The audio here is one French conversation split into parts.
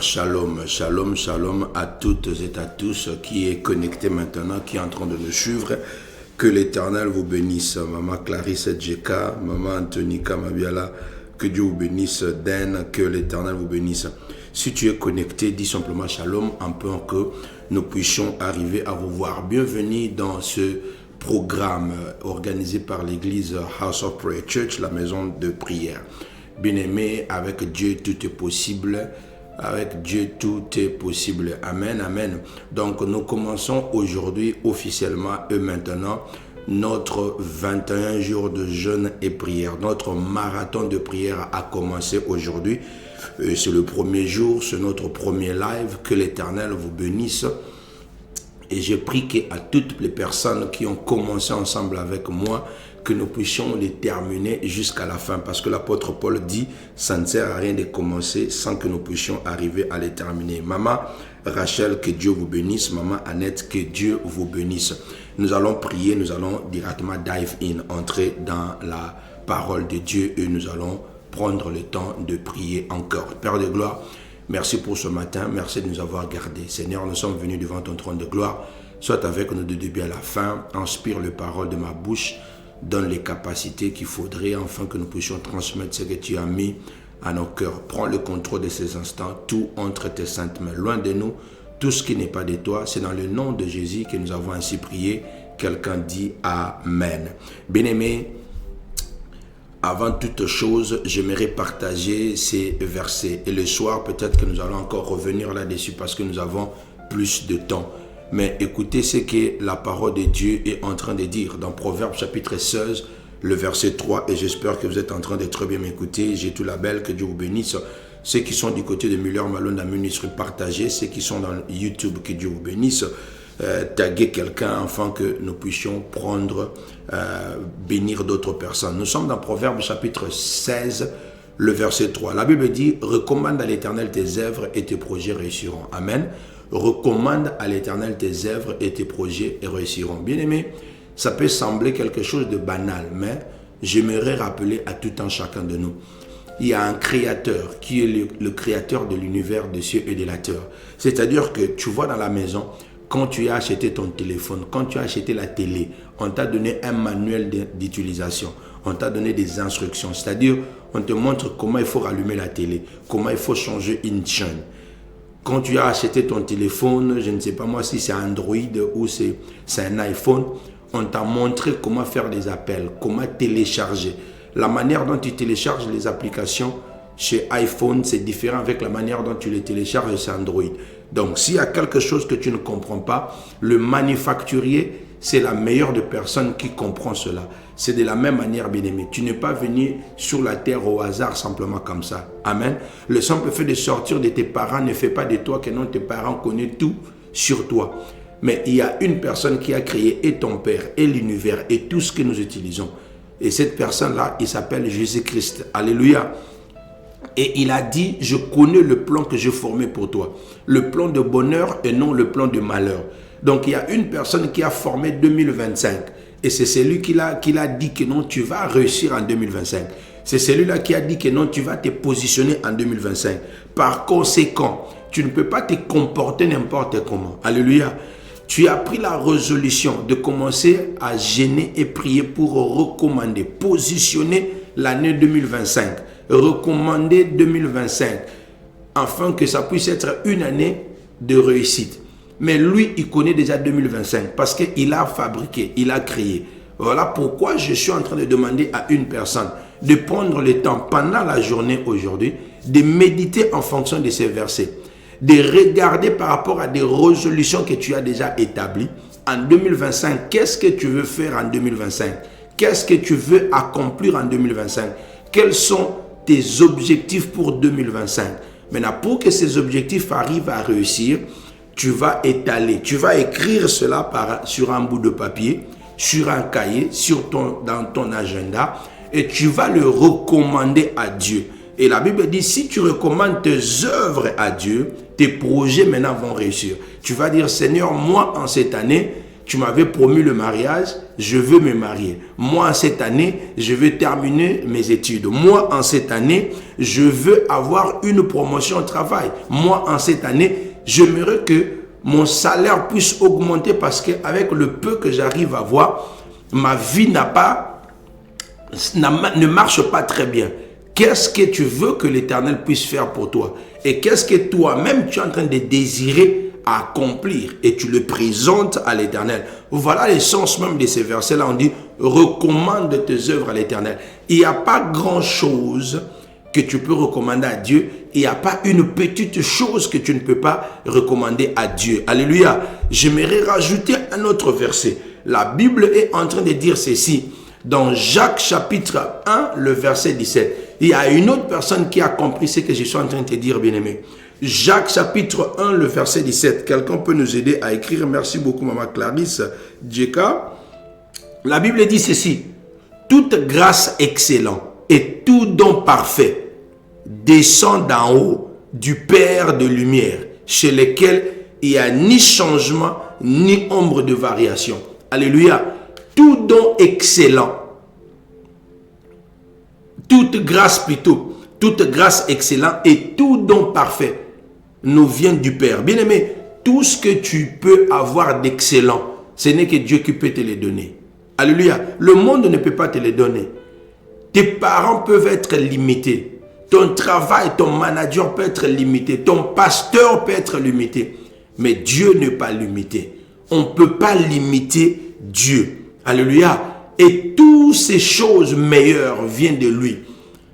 dire shalom, shalom, shalom à toutes et à tous qui est connecté maintenant, qui est en train de nous suivre. Que l'Éternel vous bénisse. Maman Clarisse Djeka, Maman Antonika Mabiala, que Dieu vous bénisse. Den, que l'Éternel vous bénisse. Si tu es connecté, dis simplement shalom, en peu que nous puissions arriver à vous voir. Bienvenue dans ce programme organisé par l'église House of Prayer Church, la maison de prière. Bien-aimé, avec Dieu tout est possible. Avec Dieu tout est possible. Amen, amen. Donc nous commençons aujourd'hui officiellement et maintenant notre 21 jours de jeûne et prière. Notre marathon de prière a commencé aujourd'hui. C'est le premier jour, c'est notre premier live. Que l'Éternel vous bénisse. Et je prie qu'à toutes les personnes qui ont commencé ensemble avec moi, que nous puissions les terminer jusqu'à la fin. Parce que l'apôtre Paul dit, ça ne sert à rien de commencer sans que nous puissions arriver à les terminer. Maman Rachel, que Dieu vous bénisse. Maman Annette, que Dieu vous bénisse. Nous allons prier, nous allons directement dive in, entrer dans la parole de Dieu et nous allons prendre le temps de prier encore. Père de gloire, merci pour ce matin, merci de nous avoir gardés. Seigneur, nous sommes venus devant ton trône de gloire. Sois avec nous de début à la fin. Inspire les paroles de ma bouche. Donne les capacités qu'il faudrait afin que nous puissions transmettre ce que tu as mis à nos cœurs. Prends le contrôle de ces instants, tout entre tes saintes mains. Loin de nous, tout ce qui n'est pas de toi, c'est dans le nom de Jésus que nous avons ainsi prié. Quelqu'un dit Amen. Bien-aimé, avant toute chose, j'aimerais partager ces versets. Et le soir, peut-être que nous allons encore revenir là-dessus parce que nous avons plus de temps. Mais écoutez ce que la parole de Dieu est en train de dire dans Proverbes chapitre 16, le verset 3. Et j'espère que vous êtes en train de très bien m'écouter. J'ai tout la belle, que Dieu vous bénisse. Ceux qui sont du côté de Muller Malone, la ministre, partagez. Ceux qui sont dans YouTube, que Dieu vous bénisse. Taguez quelqu'un afin que nous puissions prendre, bénir d'autres personnes. Nous sommes dans Proverbes chapitre 16, le verset 3. La Bible dit, recommande à l'Éternel tes œuvres et tes projets réussiront. Amen. Recommande à l'Éternel tes œuvres et tes projets réussiront. Bien-aimé, ça peut sembler quelque chose de banal, mais j'aimerais rappeler à tout un chacun de nous. Il y a un créateur qui est le créateur de l'univers des cieux et de la terre. C'est-à-dire que tu vois dans la maison, quand tu as acheté ton téléphone, quand tu as acheté la télé, on t'a donné un manuel d'utilisation. On t'a donné des instructions. C'est-à-dire, on te montre comment il faut rallumer la télé, comment il faut changer une chaîne. Quand tu as acheté ton téléphone, je ne sais pas moi si c'est Android ou c'est un iPhone, on t'a montré comment faire des appels, comment télécharger. La manière dont tu télécharges les applications chez iPhone, c'est différent avec la manière dont tu les télécharges chez Android. Donc, s'il y a quelque chose que tu ne comprends pas, le manufacturier, c'est la meilleure des personnes qui comprend cela. C'est de la même manière, bien-aimé. Tu n'es pas venu sur la terre au hasard simplement comme ça. Amen. Le simple fait de sortir de tes parents ne fait pas de toi que non, tes parents connaissent tout sur toi. Mais il y a une personne qui a créé et ton Père et l'univers et tout ce que nous utilisons. Et cette personne-là, il s'appelle Jésus-Christ. Alléluia. Et il a dit, je connais le plan que j'ai formé pour toi. Le plan de bonheur et non le plan de malheur. Donc, il y a une personne qui a formé 2025. Et c'est celui qui l'a dit que non, tu vas réussir en 2025. C'est celui-là qui a dit que non, tu vas te positionner en 2025. Par conséquent, tu ne peux pas te comporter n'importe comment. Alléluia. Tu as pris la résolution de commencer à jeûner et prier pour recommander, positionner l'année 2025. Recommander 2025. Afin que ça puisse être une année de réussite. Mais lui, il connaît déjà 2025 parce qu'il a fabriqué, il a créé. Voilà pourquoi je suis en train de demander à une personne de prendre le temps pendant la journée aujourd'hui, de méditer en fonction de ces versets, de regarder par rapport à des résolutions que tu as déjà établies. En 2025, qu'est-ce que tu veux faire en 2025? Qu'est-ce que tu veux accomplir en 2025? Quels sont tes objectifs pour 2025? Maintenant, pour que ces objectifs arrivent à réussir, tu vas étaler, tu vas écrire cela sur un bout de papier, sur un cahier, dans ton agenda et tu vas le recommander à Dieu. Et la Bible dit, si tu recommandes tes œuvres à Dieu, tes projets maintenant vont réussir. Tu vas dire, Seigneur, moi en cette année, tu m'avais promis le mariage, je veux me marier. Moi, en cette année, je veux terminer mes études. Moi, en cette année, je veux avoir une promotion au travail. Moi, en cette année, j'aimerais que mon salaire puisse augmenter parce qu'avec le peu que j'arrive à avoir, ma vie ne marche pas très bien. Qu'est-ce que tu veux que l'Éternel puisse faire pour toi? Et qu'est-ce que toi-même tu es en train de désirer accomplir? Et tu le présentes à l'Éternel. Voilà l'essence même de ces versets-là. On dit, recommande tes œuvres à l'Éternel. Il n'y a pas grand-chose que tu peux recommander à Dieu. Il n'y a pas une petite chose que tu ne peux pas recommander à Dieu. Alléluia. J'aimerais rajouter un autre verset. La Bible est en train de dire ceci. Dans Jacques chapitre 1, le verset 17. Il y a une autre personne qui a compris ce que je suis en train de te dire, bien-aimé. Jacques chapitre 1, le verset 17. Quelqu'un peut nous aider à écrire? Merci beaucoup, Maman Clarisse Djeka. La Bible dit ceci. Toute grâce excellente et tout don parfait descend d'en haut du Père de lumière, chez lequel il n'y a ni changement, ni ombre de variation. Alléluia. Tout don excellent, toute grâce plutôt, toute grâce excellente et tout don parfait nous vient du Père. Bien-aimé, tout ce que tu peux avoir d'excellent, ce n'est que Dieu qui peut te les donner. Alléluia. Le monde ne peut pas te les donner. Tes parents peuvent être limités. Ton travail, ton manager peut être limité. Ton pasteur peut être limité. Mais Dieu n'est pas limité. On ne peut pas limiter Dieu. Alléluia. Et toutes ces choses meilleures viennent de lui.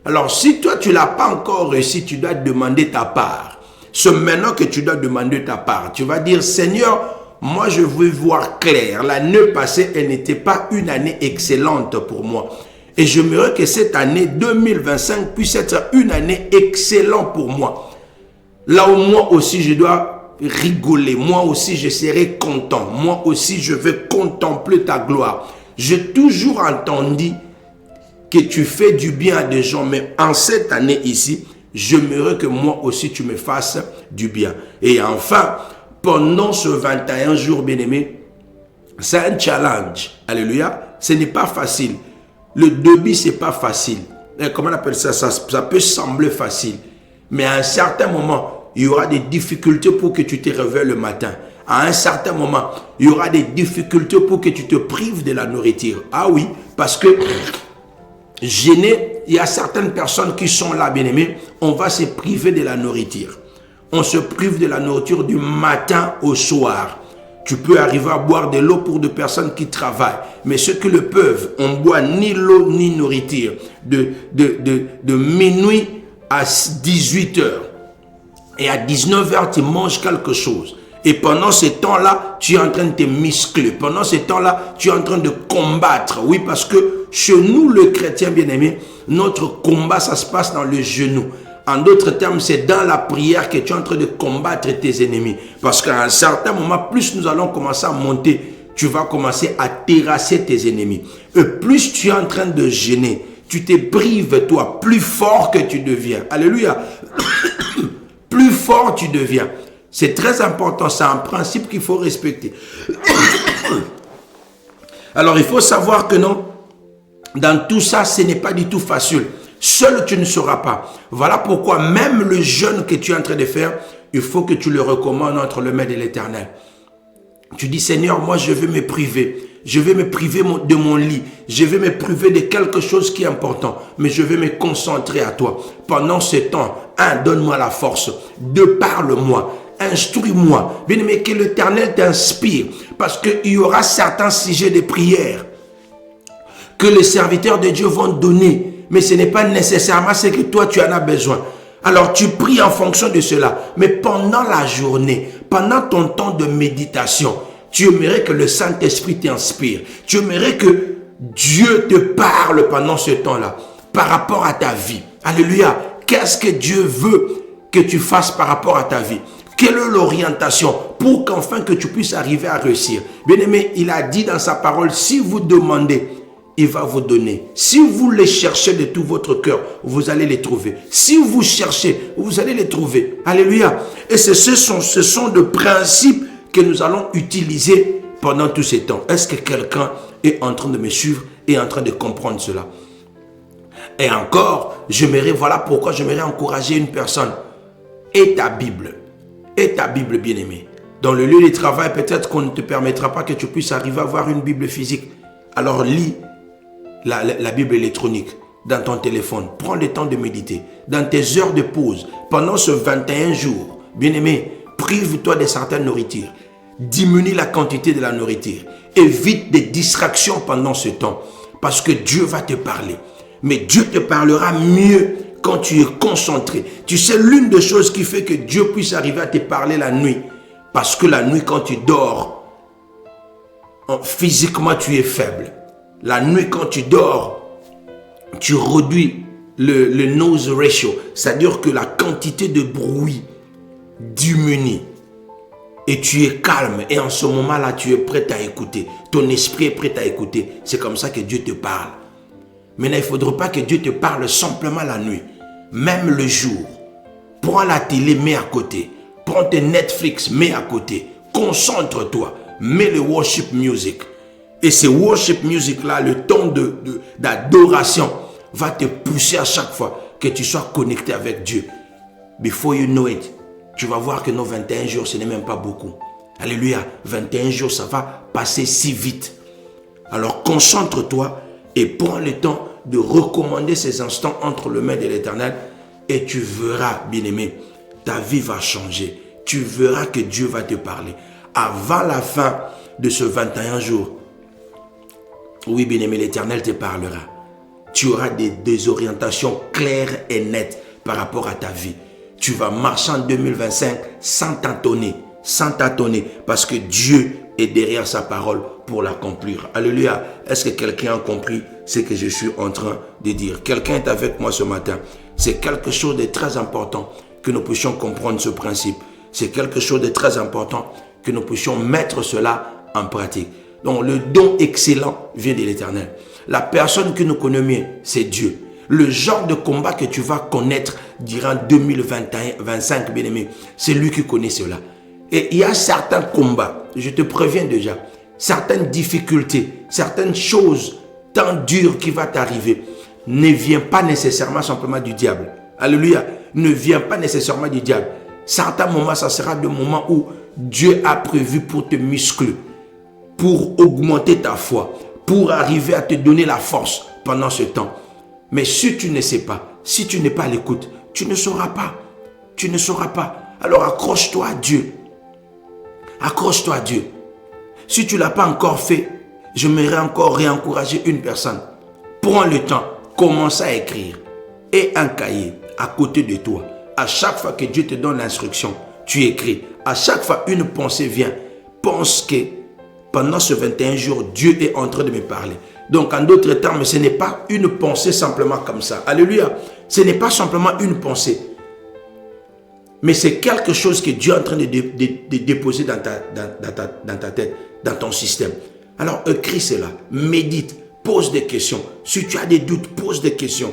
Alors, si toi, tu ne l'as pas encore réussi, tu dois demander ta part. C'est maintenant que tu dois demander ta part. Tu vas dire, Seigneur, moi, je veux voir clair. L'année passée, elle n'était pas une année excellente pour moi. Et j'aimerais que cette année 2025 puisse être une année excellente pour moi. Là où moi aussi, je dois rigoler. Moi aussi, je serai content. Moi aussi, je vais contempler ta gloire. J'ai toujours entendu que tu fais du bien à des gens. Mais en cette année ici, j'aimerais que moi aussi, tu me fasses du bien. Et enfin, pendant ce 21 jours, bien-aimé, c'est un challenge. Alléluia. Ce n'est pas facile. Le début, ce n'est pas facile. Comment on appelle ça? Ça peut sembler facile. Mais à un certain moment, il y aura des difficultés pour que tu te réveilles le matin. À un certain moment, il y aura des difficultés pour que tu te prives de la nourriture. Ah oui, parce que gêné, il y a certaines personnes qui sont là, bien-aimés, on va se priver de la nourriture. On se prive de la nourriture du matin au soir. Tu peux arriver à boire de l'eau pour des personnes qui travaillent. Mais ceux qui le peuvent, on ne boit ni l'eau ni nourriture. De minuit à 18 heures. Et à 19 heures, tu manges quelque chose. Et pendant ce temps-là, tu es en train de te muscler. Pendant ce temps-là, tu es en train de combattre. Oui, parce que chez nous, le chrétien bien-aimé, notre combat, ça se passe dans le genou. En d'autres termes, c'est dans la prière que tu es en train de combattre tes ennemis. Parce qu'à un certain moment, plus nous allons commencer à monter, tu vas commencer à terrasser tes ennemis. Et plus tu es en train de gêner, tu te prives, toi, plus fort que tu deviens. Alléluia. Plus fort tu deviens. C'est très important, c'est un principe qu'il faut respecter. Alors, il faut savoir que non, dans tout ça, ce n'est pas du tout facile. Seul, tu ne sauras pas. Voilà pourquoi même le jeûne que tu es en train de faire, il faut que tu le recommandes entre les mains de l'Éternel. Tu dis, Seigneur, moi, je veux me priver. Je vais me priver de mon lit. Je vais me priver de quelque chose qui est important. Mais je vais me concentrer à toi. Pendant ce temps, donne-moi la force. 2, parle-moi. Instruis-moi. Bien-aimé, que l'Éternel t'inspire. Parce qu'il y aura certains sujets de prière que les serviteurs de Dieu vont donner. Mais ce n'est pas nécessairement ce que toi, tu en as besoin. Alors, tu pries en fonction de cela. Mais pendant la journée, pendant ton temps de méditation, tu aimerais que le Saint-Esprit t'inspire. Tu aimerais que Dieu te parle pendant ce temps-là, par rapport à ta vie. Alléluia. Qu'est-ce que Dieu veut que tu fasses par rapport à ta vie? Quelle est l'orientation pour qu'enfin que tu puisses arriver à réussir? Bien-aimé, il a dit dans sa parole, si vous demandez, il va vous donner. Si vous les cherchez de tout votre cœur, vous allez les trouver. Si vous cherchez, vous allez les trouver. Alléluia. Et ce sont des principes que nous allons utiliser pendant tous ces temps? Est-ce que quelqu'un est en train de me suivre et en train de comprendre cela? Et encore, voilà pourquoi j'aimerais encourager une personne. Et ta Bible, bien-aimé. Dans le lieu de travail, peut-être qu'on ne te permettra pas que tu puisses arriver à avoir une Bible physique. Alors lis la Bible électronique dans ton téléphone. Prends le temps de méditer. Dans tes heures de pause, pendant ce 21 jours, bien-aimé, prive-toi de certaines nourritures. Diminue la quantité de la nourriture. Évite des distractions pendant ce temps. Parce que Dieu va te parler. Mais Dieu te parlera mieux quand tu es concentré. Tu sais, l'une des choses qui fait que Dieu puisse arriver à te parler la nuit. Parce que la nuit, quand tu dors, physiquement, tu es faible. La nuit, quand tu dors, tu réduis le noise ratio. C'est-à-dire que la quantité de bruit diminue. Et tu es calme. Et en ce moment-là, tu es prêt à écouter. Ton esprit est prêt à écouter. C'est comme ça que Dieu te parle. Maintenant, il ne faudra pas que Dieu te parle simplement la nuit. Même le jour. Prends la télé, mets à côté. Prends tes Netflix, mets à côté. Concentre-toi. Mets le worship music. Et ce worship music-là, le temps d'adoration, va te pousser à chaque fois que tu sois connecté avec Dieu. Before you know it, tu vas voir que nos 21 jours, ce n'est même pas beaucoup. Alléluia. 21 jours, ça va passer si vite. Alors concentre-toi et prends le temps de recommander ces instants entre les mains de l'Éternel. Et tu verras, bien-aimé, ta vie va changer. Tu verras que Dieu va te parler. Avant la fin de ce 21 jours, oui, bien-aimé, l'Éternel te parlera. Tu auras des orientations claires et nettes par rapport à ta vie. Tu vas marcher en 2025 sans tâtonner, parce que Dieu est derrière sa parole pour l'accomplir. Alléluia. Est-ce que quelqu'un a compris ce que je suis en train de dire? Quelqu'un est avec moi ce matin. C'est quelque chose de très important que nous puissions comprendre ce principe. C'est quelque chose de très important que nous puissions mettre cela en pratique. Donc le don excellent vient de l'Éternel. La personne que nous connaissons mieux, c'est Dieu. Le genre de combat que tu vas connaître durant 2025, bien-aimé, c'est lui qui connaît cela. Et il y a certains combats, je te préviens déjà, certaines difficultés, certaines choses tant dures qui vont t'arriver, ne vient pas nécessairement simplement du diable. Alléluia. Ne vient pas nécessairement du diable. Certains moments, ça sera des moments où Dieu a prévu pour te muscler, pour augmenter ta foi, pour arriver à te donner la force pendant ce temps. Mais si tu ne sais pas, si tu n'es pas à l'écoute, tu ne sauras pas. Tu ne sauras pas. Alors accroche-toi à Dieu. Accroche-toi à Dieu. Si tu ne l'as pas encore fait, j'aimerais encore réencourager une personne. Prends le temps, commence à écrire. Et un cahier à côté de toi. À chaque fois que Dieu te donne l'instruction, tu écris. À chaque fois une pensée vient. Pense que pendant ce 21 jours, Dieu est en train de me parler. Donc en d'autres termes, ce n'est pas une pensée simplement comme ça. Alléluia. Ce n'est pas simplement une pensée. Mais c'est quelque chose que Dieu est en train de déposer dans ta tête, dans ton système. Alors écris cela, médite, pose des questions. Si tu as des doutes, pose des questions.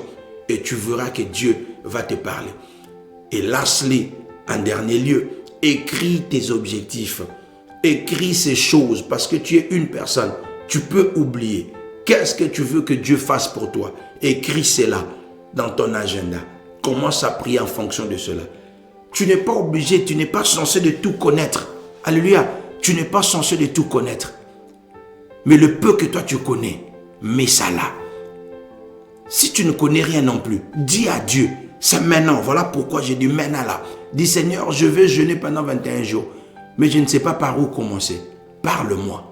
Et tu verras que Dieu va te parler. Et lastly, en dernier lieu, écris tes objectifs. Écris ces choses parce que tu es une personne. Tu peux oublier. Qu'est-ce que tu veux que Dieu fasse pour toi? Écris cela dans ton agenda. Commence à prier en fonction de cela. Tu n'es pas obligé, tu n'es pas censé de tout connaître. Alléluia. Tu n'es pas censé de tout connaître. Mais le peu que toi tu connais, mets ça là. Si tu ne connais rien non plus, dis à Dieu, c'est maintenant. Voilà pourquoi j'ai dit maintenant là. Dis Seigneur, je vais jeûner pendant 21 jours. Mais je ne sais pas par où commencer. Parle-moi.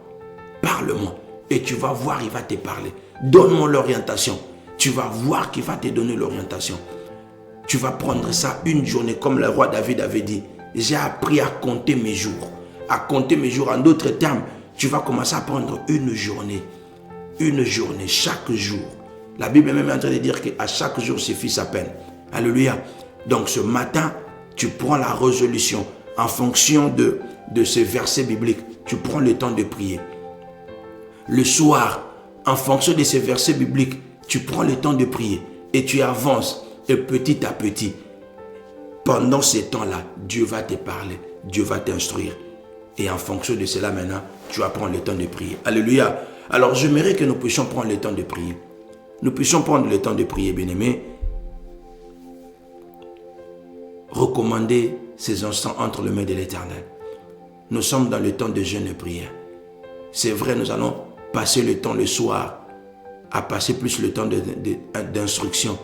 Parle-moi. Et tu vas voir, il va te parler. Donne-moi l'orientation. Tu vas voir qu'il va te donner l'orientation. Tu vas prendre ça une journée, comme le roi David avait dit. J'ai appris à compter mes jours. À compter mes jours. En d'autres termes, tu vas commencer à prendre une journée. Une journée, chaque jour. La Bible est même en train de dire qu'à chaque jour suffit sa peine. Alléluia. Donc ce matin, tu prends la résolution en fonction de ces versets bibliques. Tu prends le temps de prier. Le soir, en fonction de ces versets bibliques, tu prends le temps de prier et tu avances. Et petit à petit, pendant ces temps-là, Dieu va te parler, Dieu va t'instruire. Et en fonction de cela, maintenant, tu vas prendre le temps de prier. Alléluia. Alors, j'aimerais que nous puissions prendre le temps de prier. Nous puissions prendre le temps de prier, bien-aimés. Recommander ces instants entre les mains de l'Éternel. Nous sommes dans le temps de jeûne et prière. C'est vrai, nous allons passer le temps le soir à passer plus le temps d'instruction.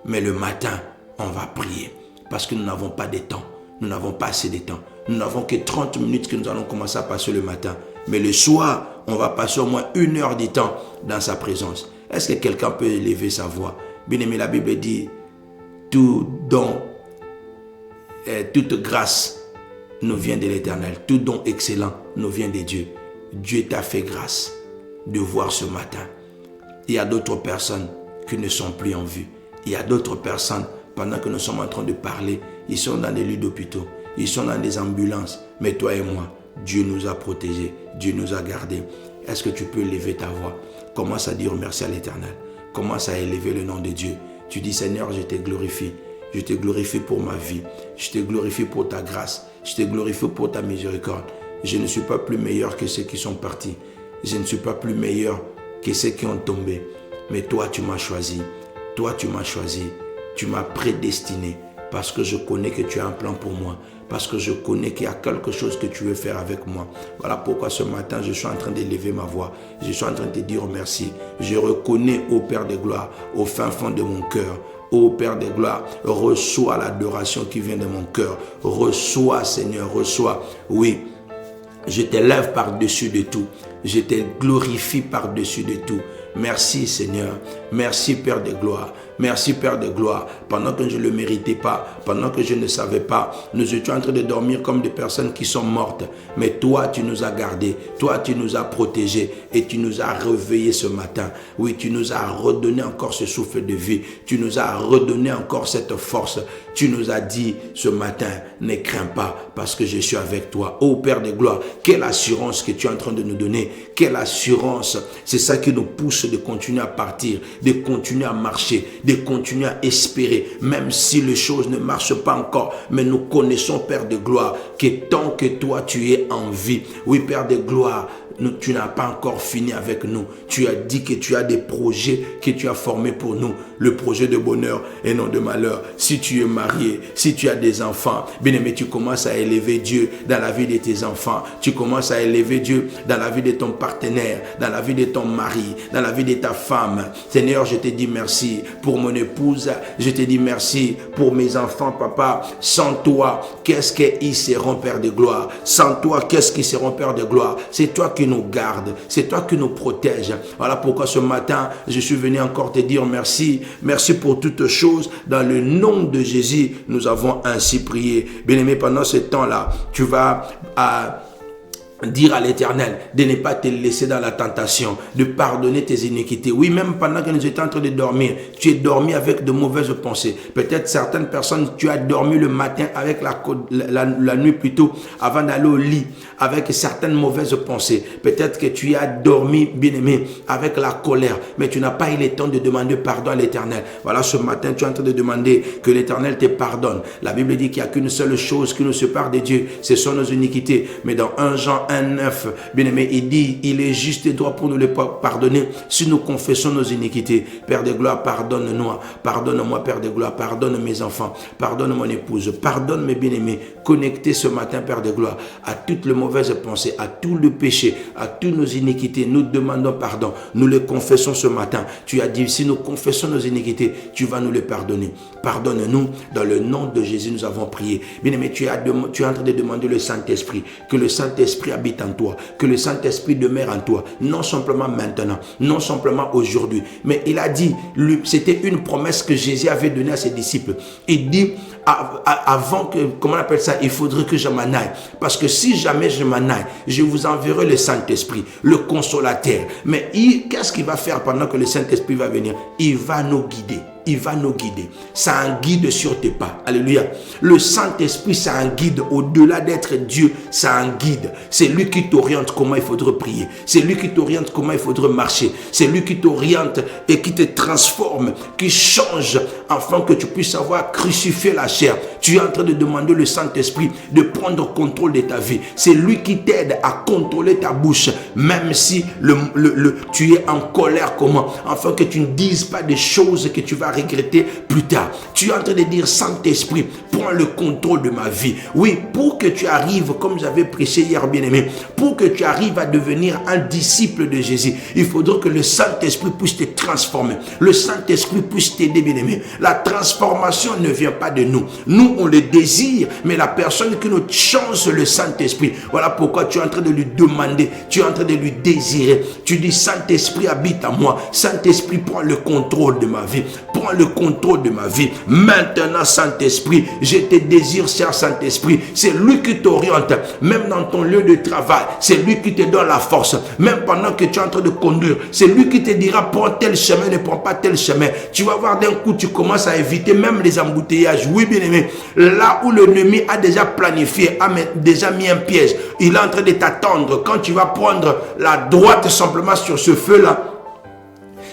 Mais le matin, on va prier. Parce que nous n'avons pas de temps. Nous n'avons pas assez de temps. Nous n'avons que 30 minutes que nous allons commencer à passer le matin. Mais le soir, on va passer au moins 1 heure de temps dans sa présence. Est-ce que quelqu'un peut élever sa voix? Bien aimé, la Bible dit, tout don, toute grâce nous vient de l'Éternel. Tout don excellent nous vient de Dieu. Dieu t'a fait grâce de voir ce matin. Il y a d'autres personnes qui ne sont plus en vue. Il y a d'autres personnes, pendant que nous sommes en train de parler, ils sont dans des lits d'hôpitaux, ils sont dans des ambulances. Mais toi et moi, Dieu nous a protégés, Dieu nous a gardés. Est-ce que tu peux élever ta voix? Commence à dire merci à l'Éternel. Commence à élever le nom de Dieu. Tu dis, Seigneur, je te glorifie. Je te glorifie pour ma vie. Je te glorifie pour ta grâce. Je te glorifie pour ta miséricorde. Je ne suis pas plus meilleur que ceux qui sont partis. Je ne suis pas plus meilleur que ceux qui ont tombé. Mais toi, tu m'as choisi. Toi, tu m'as choisi. Tu m'as prédestiné. Parce que je connais que tu as un plan pour moi. Parce que je connais qu'il y a quelque chose que tu veux faire avec moi. Voilà pourquoi ce matin, je suis en train d'élever ma voix. Je suis en train de te dire merci. Je reconnais, ô Père de gloire, au fin fond de mon cœur, ô Père de gloire, reçois l'adoration qui vient de mon cœur. Reçois, Seigneur, reçois. Oui, je t'élève par-dessus de tout. Je te glorifie par-dessus de tout. Merci Seigneur, merci Père de gloire, merci Père de gloire. Pendant que je ne le méritais pas, pendant que je ne savais pas, nous étions en train de dormir comme des personnes qui sont mortes. Mais toi, tu nous as gardés, toi, tu nous as protégés et tu nous as réveillés ce matin. Oui, tu nous as redonné encore ce souffle de vie, tu nous as redonné encore cette force. Tu nous as dit ce matin, ne crains pas parce que je suis avec toi. Ô Père de gloire, quelle assurance que tu es en train de nous donner, quelle assurance. C'est ça qui nous pousse de continuer à partir, de continuer à marcher, de continuer à espérer, même si les choses ne marchent pas encore. Mais nous connaissons, Père de gloire, que tant que toi tu es en vie, oui Père de gloire, tu n'as pas encore fini avec nous. Tu as dit que tu as des projets que tu as formés pour nous. Le projet de bonheur et non de malheur. Si tu es marié, si tu as des enfants, bien aimé, tu commences à élever Dieu dans la vie de tes enfants. Tu commences à élever Dieu dans la vie de ton partenaire, dans la vie de ton mari, dans la vie de ta femme. Seigneur, je te dis merci pour mon épouse. Je te dis merci pour mes enfants, papa. Sans toi, qu'est-ce qu'ils seront, Père de gloire? Sans toi, qu'est-ce qu'ils seront, Père de gloire? C'est toi qui nous garde, c'est toi qui nous protège. Voilà pourquoi ce matin, je suis venu encore te dire merci. Merci pour toutes choses. Dans le nom de Jésus, nous avons ainsi prié. Bien-aimé, pendant ce temps-là, tu vas dire à l'Éternel de ne pas te laisser dans la tentation, de pardonner tes iniquités. Oui, même pendant que nous étions en train de dormir, tu es dormi avec de mauvaises pensées. Peut-être certaines personnes, tu as dormi le matin avec la nuit plutôt, avant d'aller au lit, avec certaines mauvaises pensées. Peut-être que tu as dormi, bien-aimé, avec la colère, mais tu n'as pas eu le temps de demander pardon à l'Éternel. Voilà, ce matin, tu es en train de demander que l'Éternel te pardonne. La Bible dit qu'il n'y a qu'une seule chose qui nous sépare de Dieu, ce sont nos iniquités. Mais dans 1 Jean 1,9, bien-aimé, il dit, il est juste et droit pour nous les pardonner si nous confessons nos iniquités. Père de gloire, pardonne-nous. Pardonne-moi, Père de gloire, pardonne mes enfants, pardonne mon épouse, pardonne mes bien-aimés. Connectés ce matin, Père de gloire, à toutes les mauvaises pensées, à tout le péché, à toutes nos iniquités. Nous demandons pardon. Nous les confessons ce matin. Tu as dit, si nous confessons nos iniquités, tu vas nous les pardonner. Pardonne-nous. Dans le nom de Jésus, nous avons prié. Bien-aimé, tu es en train de demander le Saint-Esprit, que le Saint-Esprit habite en toi, que le Saint-Esprit demeure en toi, non simplement maintenant, non simplement aujourd'hui, mais il a dit, c'était une promesse que Jésus avait donnée à ses disciples. Il dit, avant que, comment on appelle ça, il faudrait que je m'en aille, parce que si jamais je m'en aille, je vous enverrai le Saint-Esprit, le consolateur. Mais qu'est-ce qu'il va faire pendant que le Saint-Esprit va venir? Il va nous guider. il va nous guider. C'est un guide sur tes pas. Alléluia. Le Saint-Esprit, c'est un guide. Au-delà d'être Dieu, c'est un guide. C'est lui qui t'oriente comment il faudrait prier. C'est lui qui t'oriente comment il faudrait marcher. C'est lui qui t'oriente et qui te transforme, qui change, afin que tu puisses savoir crucifier la chair. Tu es en train de demander le Saint-Esprit de prendre contrôle de ta vie. C'est lui qui t'aide à contrôler ta bouche, même si tu es en colère, comment? Afin que tu ne dises pas des choses que tu vas regretter plus tard. Tu es en train de dire, Saint-Esprit, prends le contrôle de ma vie. Oui, pour que tu arrives, comme j'avais prêché hier, bien-aimé, pour que tu arrives à devenir un disciple de Jésus, il faudra que le Saint-Esprit puisse te transformer. Le Saint-Esprit puisse t'aider, bien-aimé. La transformation ne vient pas de nous. Nous, on le désire, mais la personne qui nous change, le Saint-Esprit. Voilà pourquoi tu es en train de lui demander, tu es en train de lui désirer. Tu dis, Saint-Esprit, habite en moi. Saint-Esprit, prends le contrôle de ma vie. Prends le contrôle de ma vie. Maintenant, Saint-Esprit, je te désire, cher Saint-Esprit. C'est lui qui t'oriente, même dans ton lieu de travail. C'est lui qui te donne la force. Même pendant que tu es en train de conduire, c'est lui qui te dira, prends tel chemin, ne prends pas tel chemin. Tu vas voir d'un coup, tu commences à éviter même les embouteillages. Oui, bien aimé, là où l'ennemi a déjà planifié, a déjà mis un piège, il est en train de t'attendre. Quand tu vas prendre la droite simplement sur ce feu-là,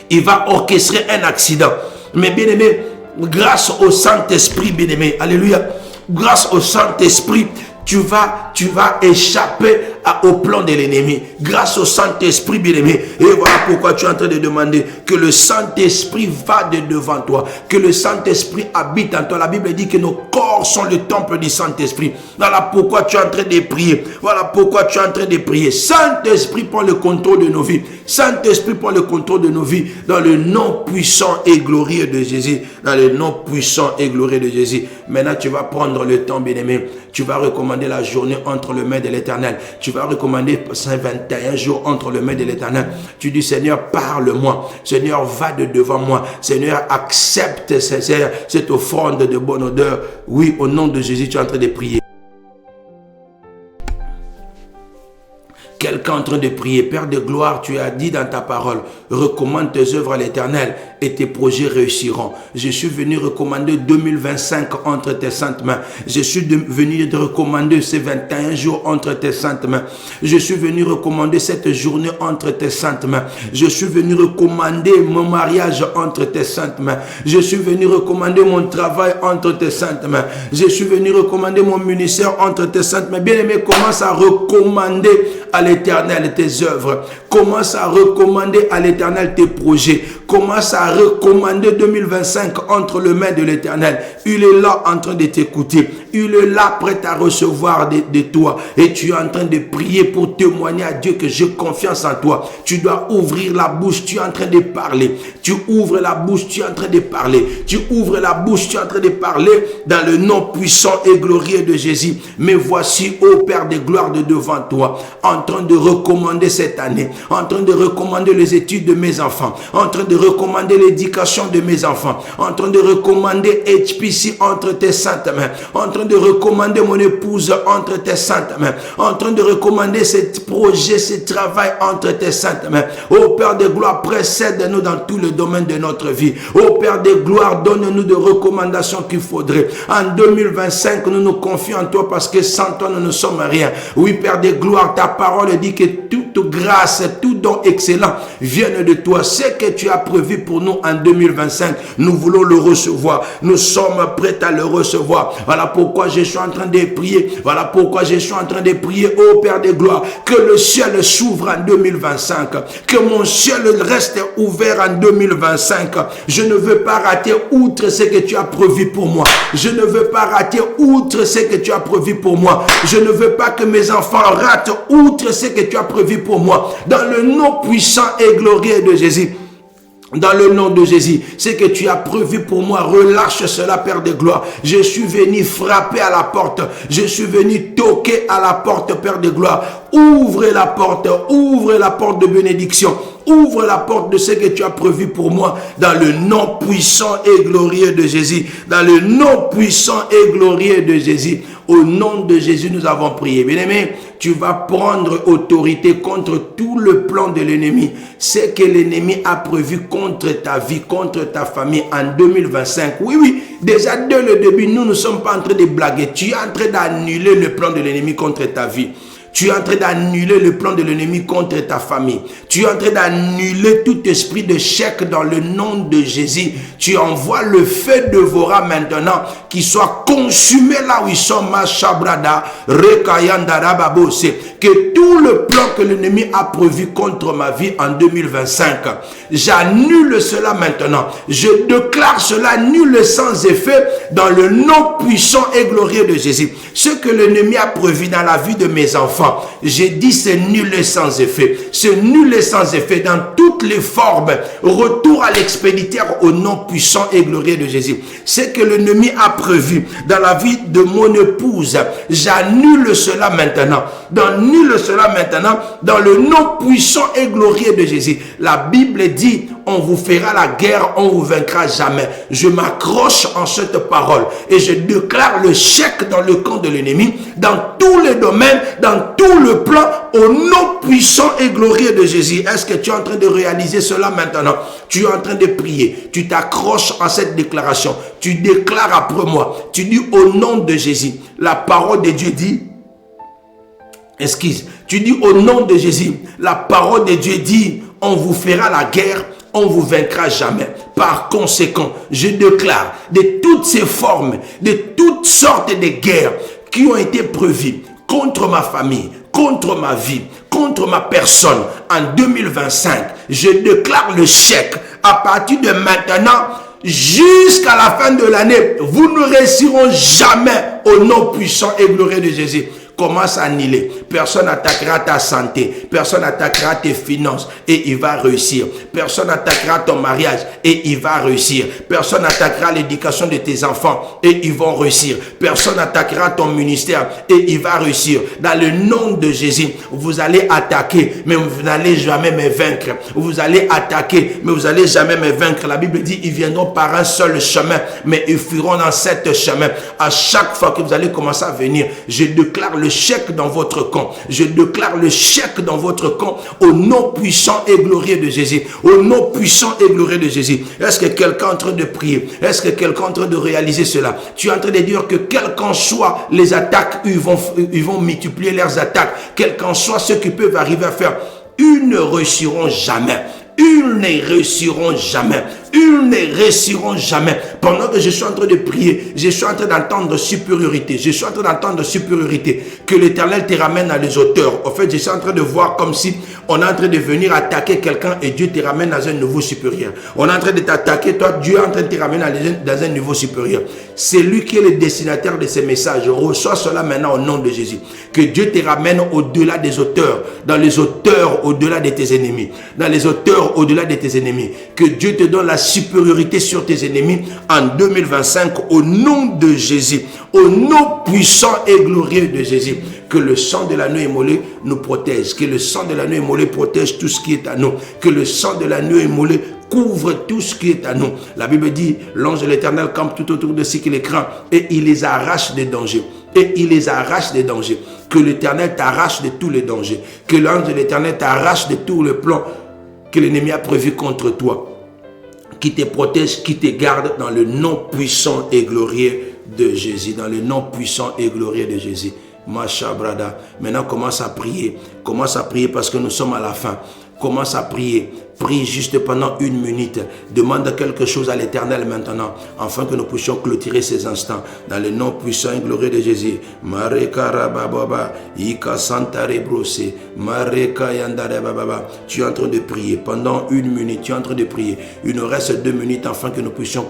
il va orchestrer un accident. Mais bien aimé, grâce au Saint-Esprit, bien aimé, alléluia, grâce au Saint-Esprit, tu vas échapper au plan de l'ennemi. Grâce au Saint-Esprit, bien-aimé. Et voilà pourquoi tu es en train de demander que le Saint-Esprit va de devant toi. Que le Saint-Esprit habite en toi. La Bible dit que nos corps sont le temple du Saint-Esprit. Voilà pourquoi tu es en train de prier. Voilà pourquoi tu es en train de prier. Saint-Esprit, prend le contrôle de nos vies. Saint-Esprit, prend le contrôle de nos vies. Dans le nom puissant et glorieux de Jésus. Dans le nom puissant et glorieux de Jésus. Maintenant, tu vas prendre le temps, bien-aimé. Tu vas recommander la journée entre les mains de l'Éternel. Tu vas recommander 21 jours entre les mains de l'Éternel. Tu dis, Seigneur, parle-moi. Seigneur, va de devant moi. Seigneur, accepte cette offrande de bonne odeur. Oui, au nom de Jésus, tu es en train de prier. Quelqu'un en train de prier, Père de gloire, tu as dit dans ta parole, recommande tes œuvres à l'Éternel et tes projets réussiront. Je suis venu recommander 2025 entre tes saintes mains. Je suis venu de recommander ces 21 jours entre tes saintes mains. Je suis venu recommander cette journée entre tes saintes mains. Je suis venu recommander mon mariage entre tes saintes mains. Je suis venu recommander mon travail entre tes saintes mains. Je suis venu recommander mon ministère entre tes saintes mains. Bien-aimé, commence à recommander à l'Éternel tes œuvres. Commence à recommander à l'Éternel tes projets. Commence à recommander 2025 entre les mains de l'Éternel. Il est là en train de t'écouter. Il est là prêt à recevoir de toi. Et tu es en train de prier pour témoigner à Dieu que j'ai confiance en toi. Tu dois ouvrir la bouche. Tu es en train de parler. Tu ouvres la bouche. Tu es en train de parler. Tu ouvres la bouche. Tu es en train de parler dans le nom puissant et glorieux de Jésus. Mais voici, ô Père de gloire, de devant toi, en train de recommander cette année, en train de recommander les études de mes enfants, en train de recommander l'éducation de mes enfants, en train de recommander HPC entre tes saintes mains, en train de recommander mon épouse entre tes saintes mains, en train de recommander ce projet, ce travail entre tes saintes mains. Ô Père de gloire, précède-nous dans tous les domaines de notre vie. Ô Père de gloire, donne-nous des recommandations qu'il faudrait. En 2025, nous nous confions en toi parce que sans toi, nous ne sommes rien. Oui, Père de gloire, ta parole dit que toute grâce, tout don excellent viennent de toi. Ce que tu as prévu pour nous en 2025, nous voulons le recevoir. Nous sommes prêts à le recevoir. Voilà pourquoi je suis en train de prier. Voilà pourquoi je suis en train de prier, ô Père de gloire, que le ciel s'ouvre en 2025. Que mon ciel reste ouvert en 2025. Je ne veux pas rater outre ce que tu as prévu pour moi. Je ne veux pas rater outre ce que tu as prévu pour moi. Je ne veux pas que mes enfants ratent outre ce que tu as prévu pour moi. Dans le nom puissant et glorieux de Jésus. Dans le nom de Jésus, ce que tu as prévu pour moi, relâche cela, Père de gloire. Je suis venu frapper à la porte. Je suis venu toquer à la porte, Père de gloire. Ouvre la porte de bénédiction. Ouvre la porte de ce que tu as prévu pour moi dans le nom puissant et glorieux de Jésus. Dans le nom puissant et glorieux de Jésus. Au nom de Jésus, nous avons prié. Bien-aimé, tu vas prendre autorité contre tout le plan de l'ennemi. Ce que l'ennemi a prévu contre ta vie, contre ta famille en 2025. Oui, déjà dès le début, nous ne sommes pas en train de blaguer. Tu es en train d'annuler le plan de l'ennemi contre ta vie. Tu es en train d'annuler le plan de l'ennemi contre ta famille. Tu es en train d'annuler tout esprit de chèque dans le nom de Jésus. Tu envoies le feu de Vora maintenant qui soit consumé là où ils sont. Machabrada, Rekayandara Babose. Que tout le plan que l'ennemi a prévu contre ma vie en 2025, j'annule cela maintenant. Je déclare cela nul et sans effet dans le nom puissant et glorieux de Jésus. Ce que l'ennemi a prévu dans la vie de mes enfants, j'ai dit c'est nul et sans effet. C'est nul et sans effet dans toutes les formes. Retour à l'expéditeur au nom puissant et glorieux de Jésus. Ce que l'ennemi a prévu dans la vie de mon épouse, j'annule cela maintenant. J'annule cela maintenant dans le nom puissant et glorieux de Jésus. La Bible dit, on vous fera la guerre, on vous vaincra jamais. Je m'accroche en cette parole et je déclare le chèque dans le camp de l'ennemi, dans tous les domaines, dans tout le plan, au nom puissant et glorieux de Jésus. Est-ce que tu es en train de réaliser cela maintenant? Tu es en train de prier, tu t'accroches à cette déclaration, tu déclares après moi, tu dis au nom de Jésus. La parole de Dieu dit, tu dis au nom de Jésus, la parole de Dieu dit, on vous fera la guerre, on vous vaincra jamais. Par conséquent, je déclare de toutes ces formes, de toutes sortes de guerres qui ont été prévues contre ma famille, contre ma vie, contre ma personne en 2025, je déclare le chèque à partir de maintenant jusqu'à la fin de l'année. Vous ne réussirez jamais au nom puissant et glorieux de Jésus. Commence à annuler. Personne n'attaquera ta santé. Personne n'attaquera tes finances et il va réussir. Personne n'attaquera ton mariage et il va réussir. Personne n'attaquera l'éducation de tes enfants et ils vont réussir. Personne n'attaquera ton ministère et il va réussir. Dans le nom de Jésus, vous allez attaquer, mais vous n'allez jamais me vaincre. Vous allez attaquer, mais vous n'allez jamais me vaincre. La Bible dit, ils viendront par un seul chemin, mais ils fuiront dans sept chemins. À chaque fois que vous allez commencer à venir, je déclare le chèque dans votre camp. Je déclare le chèque dans votre camp au nom puissant et glorieux de Jésus. Au nom puissant et glorieux de Jésus. Est-ce que quelqu'un est en train de prier? Est-ce que quelqu'un est en train de réaliser cela? Tu es en train de dire que quel qu'en soit les attaques, ils vont multiplier leurs attaques. Quel qu'en soit ce qu'ils peuvent arriver à faire, ils ne réussiront jamais. Ils ne réussiront jamais. Ils ne réussiront jamais. Pendant que je suis en train de prier, je suis en train d'entendre supériorité. Je suis en train d'entendre supériorité. Que l'Éternel te ramène à les hauteurs. En fait, je suis en train de voir comme si on est en train de venir attaquer quelqu'un et Dieu te ramène dans un niveau supérieur. On est en train de t'attaquer, toi, Dieu est en train de te ramener dans un niveau supérieur. C'est lui qui est le destinataire de ces messages. Reçois cela maintenant au nom de Jésus. Que Dieu te ramène au-delà des hauteurs. Dans les hauteurs au-delà de tes ennemis. Dans les hauteurs au-delà de tes ennemis. Que Dieu te donne la supériorité sur tes ennemis en 2025 au nom de Jésus. Au nom puissant et glorieux de Jésus. Que le sang de l'agneau immolé nous protège. Que le sang de l'agneau immolé protège tout ce qui est à nous. Que le sang de l'agneau immolé couvre tout ce qui est à nous. La Bible dit, l'ange de l'Éternel campe tout autour de ceux qui les craignent et il les arrache des dangers. Et il les arrache des dangers. Que l'Éternel t'arrache de tous les dangers. Que l'ange de l'Éternel t'arrache de tous les plans que l'ennemi a prévu contre toi. Qui te protège, qui te garde dans le nom puissant et glorieux de Jésus. Dans le nom puissant et glorieux de Jésus. Macha Brada. Maintenant, commence à prier. Commence à prier parce que nous sommes à la fin. Commence à prier. Prie juste pendant 1 minute. Demande quelque chose à l'Éternel maintenant, afin que nous puissions clôturer ces instants. Dans le nom puissant et glorieux de Jésus. Mareka rabababa, ika santare brose, mareka yandare bababa. Tu es en train de prier pendant 1 minute. Tu es en train de prier. Il nous reste 2 minutes afin que nous puissions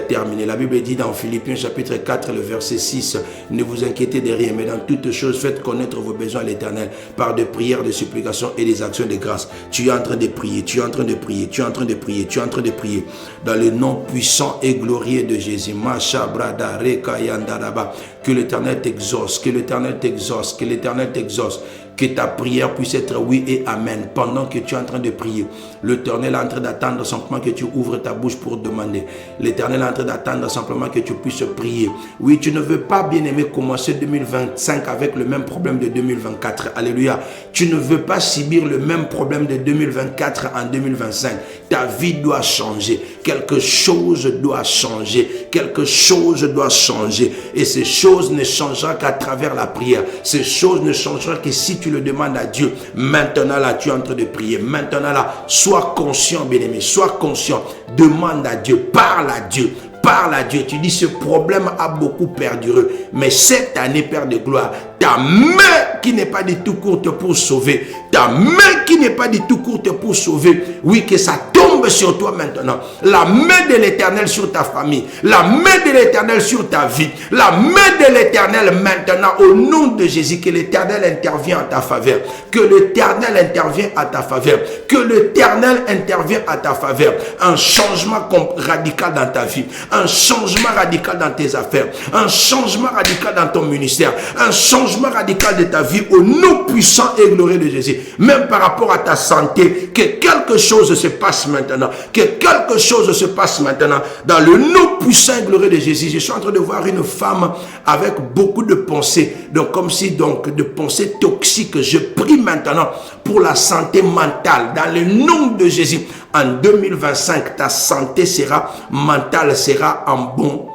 terminer. La Bible dit dans Philippiens chapitre 4, le verset 6, ne vous inquiétez de rien, mais dans toutes choses, faites connaître vos besoins à l'Éternel par des prières, des supplications et des actions de grâce. Tu es en train de prier. Tu es en train de prier, tu es en train de prier, tu es en train de prier. Dans le nom puissant et glorieux de Jésus. Macha Brada Reka Yandaraba. Que l'Éternel t'exauce, que l'Éternel t'exauce, que l'Éternel t'exauce. Que ta prière puisse être oui et amen. Pendant que tu es en train de prier, l'Éternel est en train d'attendre simplement que tu ouvres ta bouche pour demander. L'Éternel est en train d'attendre simplement que tu puisses prier. Oui, tu ne veux pas, bien-aimé, commencer 2025 avec le même problème de 2024. Alléluia. Tu ne veux pas subir le même problème de 2024 en 2025. Ta vie doit changer. Quelque chose doit changer. Quelque chose doit changer. Et ces choses ne changeront qu'à travers la prière. Ces choses ne changeront que si tu le demandes à Dieu. Maintenant là, tu es en train de prier. Maintenant là, sois conscient, bien-aimé. Sois conscient. Demande à Dieu. Parle à Dieu. Parle à Dieu. Tu dis, ce problème a beaucoup perduré. Mais cette année, Père de gloire, ta main qui n'est pas du tout courte pour sauver. Ta main qui n'est pas du tout courte pour sauver. Oui, que ça tombe sur toi maintenant. La main de l'Éternel sur ta famille. La main de l'Éternel sur ta vie. La main de l'Éternel maintenant au nom de Jésus. Que l'Éternel intervient en ta faveur. Que l'Éternel intervient à ta faveur. Que l'Éternel intervient à ta faveur. Un changement radical dans ta vie. Un changement radical dans tes affaires. Un changement radical dans ton ministère. Un changement radical de ta vie au nom puissant et glorieux de Jésus. Même par rapport à ta santé, que quelque chose se passe maintenant. Que quelque chose se passe maintenant. Dans le nom puissant et glorieux de Jésus. Je suis en train de voir une femme avec beaucoup de pensées. Donc comme si de pensées toxiques. Je prie maintenant pour la santé mentale. Dans le nom de Jésus. En 2025, ta santé sera mentale, sera en bon,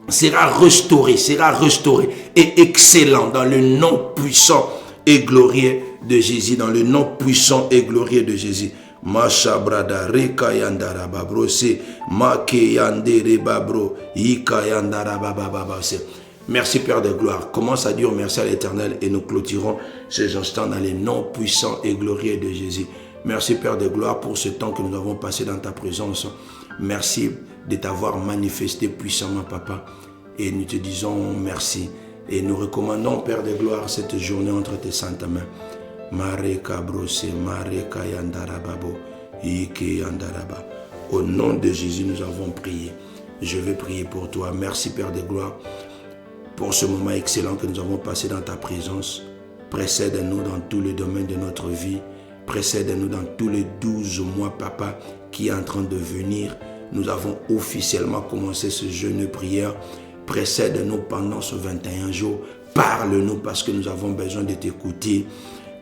sera restaurée et excellent dans le nom puissant et glorieux de Jésus. Dans le nom puissant et glorieux de Jésus. Mashabrada rekayandara babrose makeyandere babro ikayandara babababase. Merci Père de gloire. Commence à dire merci à l'Éternel et nous clôturons ces instants dans les noms puissants et glorieux de Jésus. Merci Père de gloire pour ce temps que nous avons passé dans ta présence. Merci de t'avoir manifesté puissamment, Papa. Et nous te disons merci. Et nous recommandons, Père de gloire, cette journée entre tes saintes mains. Mareka brose, mareka yandarababo, ike yandaraba. Au nom de Jésus, nous avons prié. Je vais prier pour toi. Merci Père de gloire pour ce moment excellent que nous avons passé dans ta présence. Précède-nous dans tous les domaines de notre vie. Précède-nous dans tous les 12 mois, Papa, qui est en train de venir. Nous avons officiellement commencé ce jeûne de prière. Précède-nous pendant ce 21 jours. Parle-nous parce que nous avons besoin de t'écouter.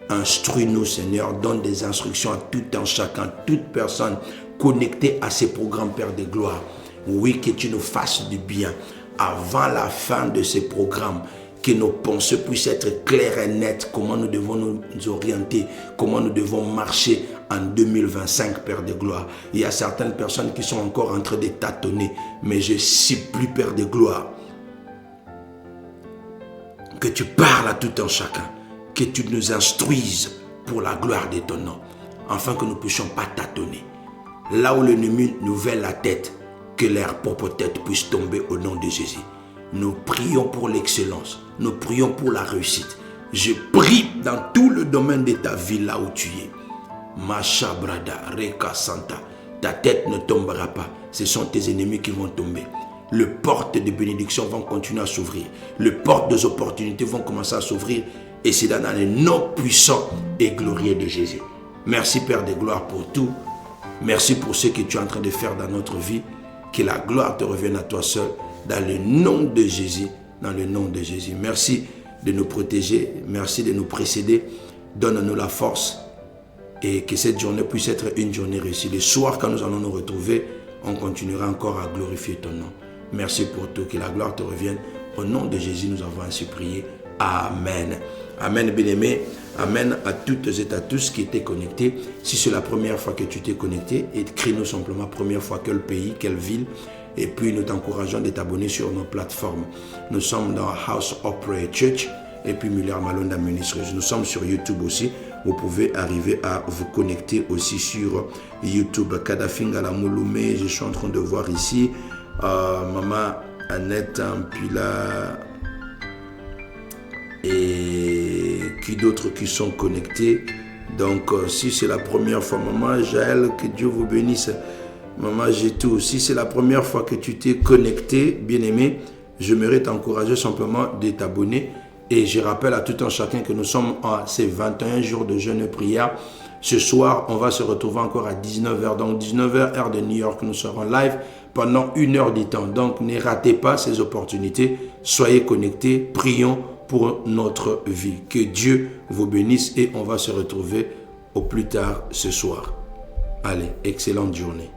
Instruis-nous, Seigneur. Donne des instructions à tout un chacun, toute personne connectée à ces programmes, Père de gloire. Oui, que tu nous fasses du bien avant la fin de ces programmes. Que nos pensées puissent être claires et nettes, comment nous devons nous orienter, comment nous devons marcher en 2025, Père de gloire. Il y a certaines personnes qui sont encore en train de tâtonner, mais je supplie, Père de gloire, que tu parles à tout un chacun, que tu nous instruises pour la gloire de ton nom, afin que nous ne puissions pas tâtonner. Là où l'ennemi nous vèle la tête, que leur propre tête puisse tomber au nom de Jésus. Nous prions pour l'excellence. Nous prions pour la réussite. Je prie dans tout le domaine de ta vie là où tu es. Masha brada, reka santa. Ta tête ne tombera pas. Ce sont tes ennemis qui vont tomber. Les portes de bénédiction vont continuer à s'ouvrir. Les portes des opportunités vont commencer à s'ouvrir. Et c'est dans le nom puissant et glorieux de Jésus. Merci Père de gloire pour tout. Merci pour ce que tu es en train de faire dans notre vie. Que la gloire te revienne à toi seul. Dans le nom de Jésus, dans le nom de Jésus. Merci de nous protéger, merci de nous précéder. Donne-nous la force et que cette journée puisse être une journée réussie. Le soir, quand nous allons nous retrouver, on continuera encore à glorifier ton nom. Merci pour tout, que la gloire te revienne. Au nom de Jésus, nous avons ainsi prié. Amen. Amen, bien-aimé. Amen à toutes et à tous qui étaient connectés. Si c'est la première fois que tu t'es connecté, écris-nous simplement première fois quel pays, quelle ville. Et puis nous t'encourageons de t'abonner sur nos plateformes. Nous sommes dans House of Prayer Church et puis Muller Malonda Ministries. Nous sommes sur YouTube aussi. Vous pouvez arriver à vous connecter aussi sur YouTube. Kadafinga la Mouloumé, je suis en train de voir ici. Maman Annette Ampila et qui d'autres qui sont connectés. Donc si c'est la première fois, Maman Jaël, que Dieu vous bénisse. Maman Jétou, si c'est la première fois que tu t'es connecté, bien-aimé, j'aimerais t'encourager simplement de t'abonner. Et je rappelle à tout un chacun que nous sommes à ces 21 jours de jeûne et prière. Ce soir, on va se retrouver encore à 19h. Donc 19h, heure de New York, nous serons live pendant 1 heure du temps. Donc ne ratez pas ces opportunités. Soyez connectés, prions pour notre vie. Que Dieu vous bénisse et on va se retrouver au plus tard ce soir. Allez, excellente journée.